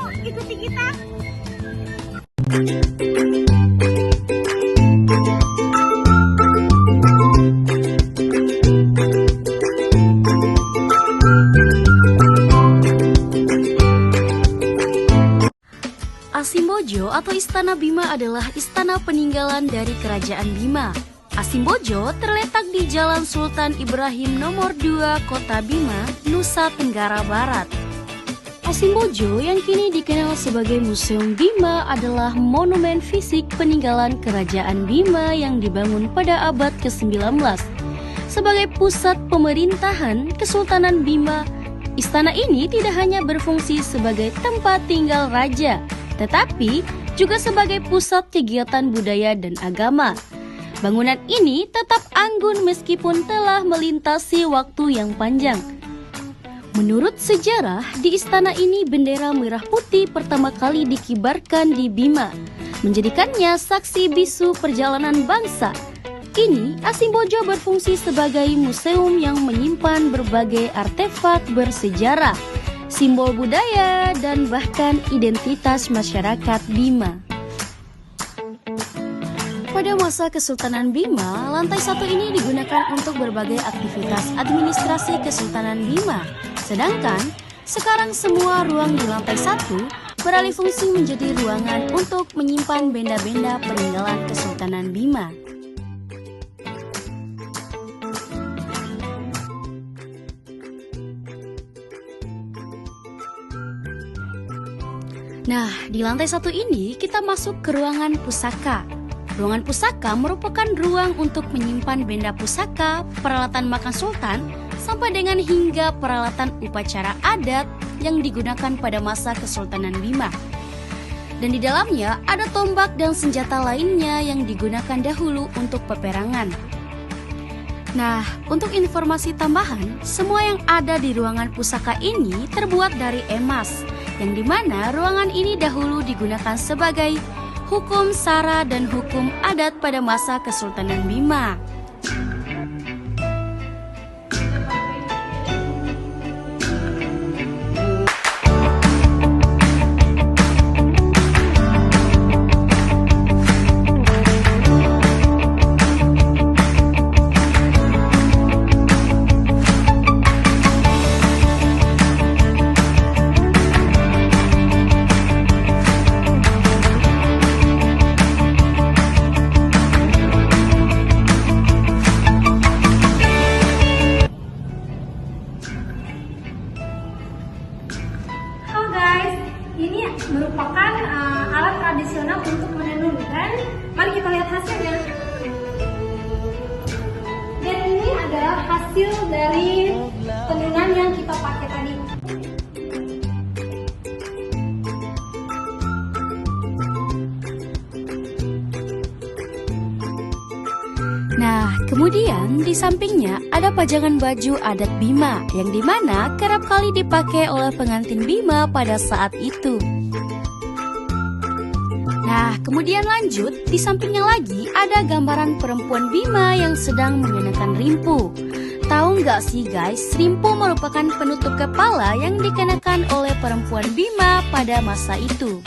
Yuk ikuti kita. Asimbojo atau Istana Bima adalah istana peninggalan dari Kerajaan Bima. Asimbojo terletak di Jalan Sultan Ibrahim nomor 2 Kota Bima, Nusa Tenggara Barat. Asimbojo yang kini dikenal sebagai Museum Bima adalah monumen fisik peninggalan Kerajaan Bima yang dibangun pada abad ke-19. Sebagai pusat pemerintahan Kesultanan Bima, istana ini tidak hanya berfungsi sebagai tempat tinggal raja, tetapi juga sebagai pusat kegiatan budaya dan agama. Bangunan ini tetap anggun meskipun telah melintasi waktu yang panjang. Menurut sejarah, di istana ini bendera merah putih pertama kali dikibarkan di Bima, menjadikannya saksi bisu perjalanan bangsa. Kini, Asimbojo berfungsi sebagai museum yang menyimpan berbagai artefak bersejarah, simbol budaya, dan bahkan identitas masyarakat Bima. Pada masa Kesultanan Bima, lantai 1 ini digunakan untuk berbagai aktivitas administrasi Kesultanan Bima. Sedangkan, sekarang semua ruang di lantai 1 beralih fungsi menjadi ruangan untuk menyimpan benda-benda peninggalan Kesultanan Bima. Nah, di lantai 1 ini kita masuk ke ruangan pusaka. Ruangan pusaka merupakan ruang untuk menyimpan benda pusaka, peralatan makan sultan, sampai dengan hingga peralatan upacara adat yang digunakan pada masa Kesultanan Bima. Dan di dalamnya ada tombak dan senjata lainnya yang digunakan dahulu untuk peperangan. Nah, untuk informasi tambahan, semua yang ada di ruangan pusaka ini terbuat dari emas, yang dimana ruangan ini dahulu digunakan sebagai hukum sara dan hukum adat pada masa Kesultanan Bima. Ini merupakan alat tradisional untuk menenun, kan? Mari kita lihat hasilnya. Dan ini adalah hasil dari tenunan yang kita pakai tadi. Nah, kemudian di sampingnya ada pajangan baju adat Bima yang dimana kerap kali dipakai oleh pengantin Bima pada saat itu. Nah, kemudian lanjut, di sampingnya lagi ada gambaran perempuan Bima yang sedang mengenakan rimpu. Tahu nggak sih guys, rimpu merupakan penutup kepala yang dikenakan oleh perempuan Bima pada masa itu.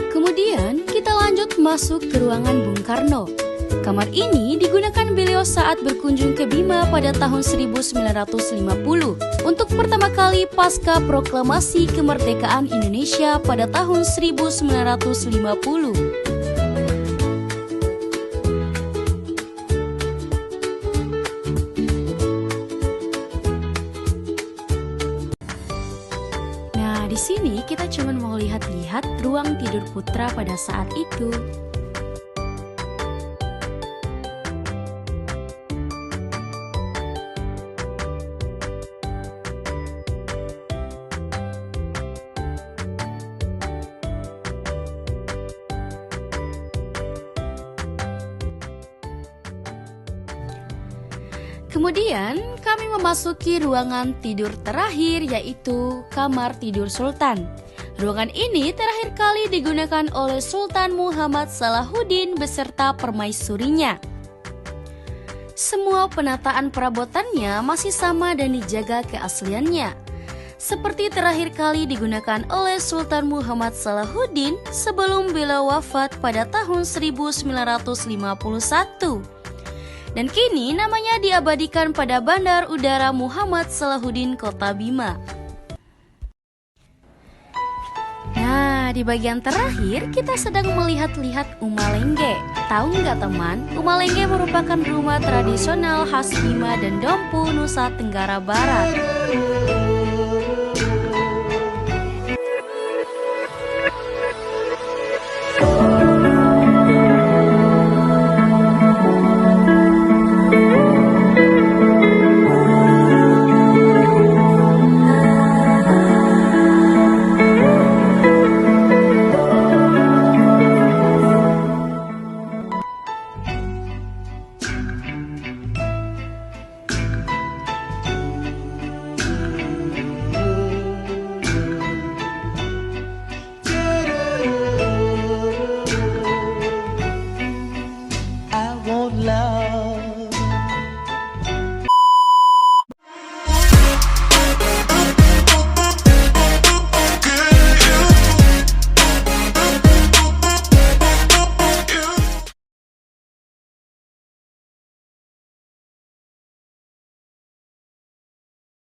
Kemudian kita lanjut masuk ke ruangan Bung Karno. Kamar ini digunakan beliau saat berkunjung ke Bima pada tahun 1950 untuk pertama kali pasca proklamasi kemerdekaan Indonesia pada tahun 1950. Nah, di sini kita cuma mau lihat-lihat ruang tidur putra pada saat itu. Kemudian kami memasuki ruangan tidur terakhir, yaitu kamar tidur Sultan. Ruangan ini terakhir kali digunakan oleh Sultan Muhammad Salahuddin beserta permaisurinya. Semua penataan perabotannya masih sama dan dijaga keasliannya, seperti terakhir kali digunakan oleh Sultan Muhammad Salahuddin sebelum beliau wafat pada tahun 1951. Dan kini namanya diabadikan pada Bandar Udara Muhammad Salahuddin Kota Bima. Nah, di bagian terakhir kita sedang melihat-lihat Umalenge. Tahu nggak teman, Umalenge merupakan rumah tradisional khas Bima dan Dompu, Nusa Tenggara Barat. I won't lie.